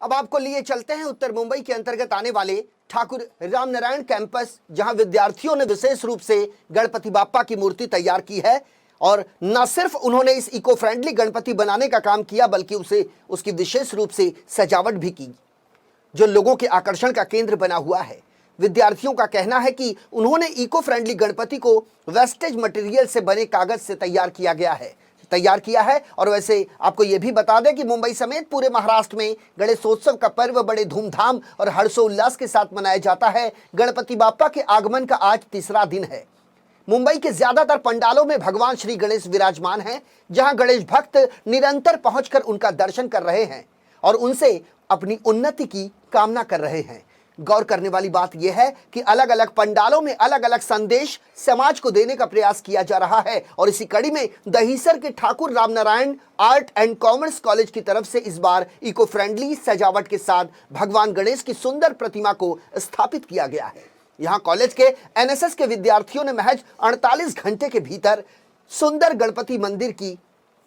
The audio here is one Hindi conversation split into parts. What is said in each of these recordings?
अब आपको लिए चलते हैं उत्तर मुंबई के अंतर्गत आने वाले ठाकुर रामनारायण कैंपस, जहां विद्यार्थियों ने विशेष रूप से गणपति बाप्पा की मूर्ति तैयार की है। और न सिर्फ उन्होंने इस इको फ्रेंडली गणपति बनाने का काम किया, बल्कि उसे उसकी विशेष रूप से सजावट भी की, जो लोगों के आकर्षण का केंद्र बना हुआ है। विद्यार्थियों का कहना है कि उन्होंने इको फ्रेंडली गणपति को वेस्टेज मटेरियल से बने कागज से तैयार किया है। और वैसे आपको यह भी बता दें कि मुंबई समेत पूरे महाराष्ट्र में गणेशोत्सव का पर्व बड़े धूमधाम और हर्षोल्लास के साथ मनाया जाता है। गणपति बाप्पा के आगमन का आज तीसरा दिन है। मुंबई के ज्यादातर पंडालों में भगवान श्री गणेश विराजमान हैं, जहां गणेश भक्त निरंतर पहुंचकर उनका दर्शन कर रहे हैं और उनसे अपनी उन्नति की कामना कर रहे हैं। गौर करने वाली बात यह है कि अलग अलग पंडालों में अलग अलग संदेश समाज को देने का प्रयास किया जा रहा है। और इसी कड़ी में दहीसर के Thakur Ramnarayan art and commerce college की तरफ से इस बार इको फ्रेंडली सजावट के साथ भगवान गणेश की सुंदर प्रतिमा को स्थापित किया गया है। यहां कॉलेज के एनएसएस के विद्यार्थियों ने महज 48 घंटे के भीतर सुंदर गणपति मंदिर की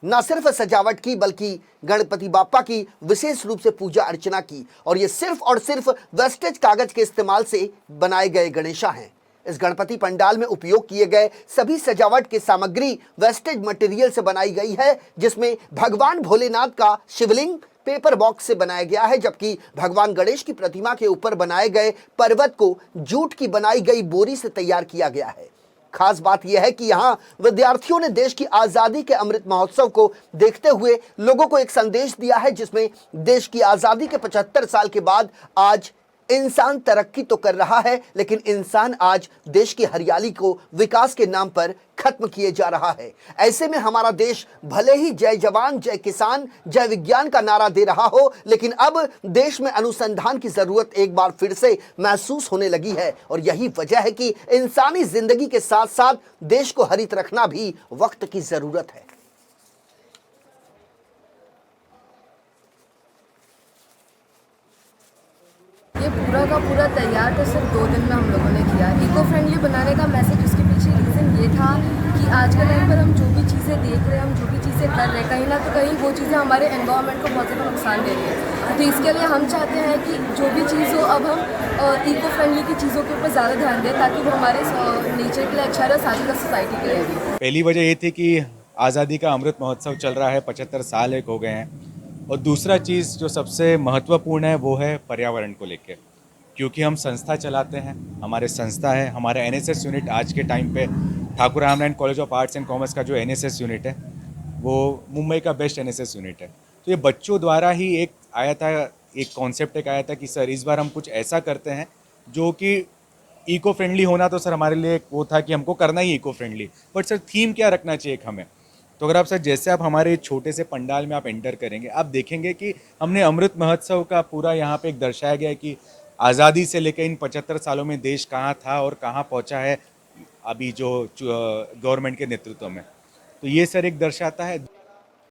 न सिर्फ सजावट की, बल्कि गणपति बाप्पा की विशेष रूप से पूजा अर्चना की। और ये सिर्फ और सिर्फ वेस्टेज कागज के इस्तेमाल से बनाए गए गणेशा हैं। इस गणपति पंडाल में उपयोग किए गए सभी सजावट की सामग्री वेस्टेज मटेरियल से बनाई गई है, जिसमें भगवान भोलेनाथ का शिवलिंग पेपर बॉक्स से बनाया गया है, जबकि भगवान गणेश की प्रतिमा के ऊपर बनाए गए पर्वत को जूट की बनाई गई बोरी से तैयार किया गया है। खास बात यह है कि यहां विद्यार्थियों ने देश की आजादी के अमृत महोत्सव को देखते हुए लोगों को एक संदेश दिया है, जिसमें देश की आजादी के 75 साल के बाद आज इंसान तरक्की तो कर रहा है, लेकिन इंसान आज देश की हरियाली को विकास के नाम पर खत्म किए जा रहा है। ऐसे में हमारा देश भले ही जय जवान जय किसान जय विज्ञान का नारा दे रहा हो, लेकिन अब देश में अनुसंधान की जरूरत एक बार फिर से महसूस होने लगी है। और यही वजह है कि इंसानी जिंदगी के साथ साथ देश को हरित रखना भी वक्त की जरूरत है। ये पूरा का पूरा तैयार तो सिर्फ 2 दिन में हम लोगों ने किया। इको फ्रेंडली बनाने का मैसेज, उसके पीछे रीज़न ये था कि आज के टाइम पर हम जो भी चीज़ें देख रहे हैं, हम जो भी चीज़ें कर रहे हैं, कहीं ना तो कहीं वो चीज़ें हमारे एनवायरनमेंट को बहुत ज़्यादा नुकसान दे रही है। तो इसके लिए हम चाहते हैं कि जो भी चीज़ हो, अब हम इको फ्रेंडली की चीज़ों के ऊपर ज़्यादा ध्यान दें, ताकि वो हमारे नेचर के लिए अच्छा रहे, साथ ही सोसाइटी के लिए भी। पहली वजह ये थी कि आज़ादी का अमृत महोत्सव चल रहा है, 75 साल एक हो गए हैं। और दूसरा चीज़ जो सबसे महत्वपूर्ण है वो है पर्यावरण को लेकर, क्योंकि हम संस्था चलाते हैं, हमारे संस्था है, हमारा एनएसएस यूनिट आज के टाइम पे Thakur Ramnarayan college of arts and commerce का जो एनएसएस यूनिट है वो मुंबई का बेस्ट एनएसएस यूनिट है। तो ये बच्चों द्वारा ही एक आया था, एक कॉन्सेप्ट एक आया था कि सर इस बार हम कुछ ऐसा करते हैं जो कि इको फ्रेंडली होना, तो सर हमारे लिए एक वो था कि हमको करना ही eco friendly, but sir theme क्या रखना चाहिए हमें। तो अगर आप सर जैसे आप हमारे छोटे से पंडाल में आप एंटर करेंगे, आप देखेंगे कि हमने अमृत महोत्सव का पूरा यहाँ पे एक दर्शाया गया है कि आज़ादी से लेकर इन 75 सालों में देश कहाँ था और कहाँ पहुँचा है अभी जो गवर्नमेंट के नेतृत्व में। तो ये सर एक दर्शाता है।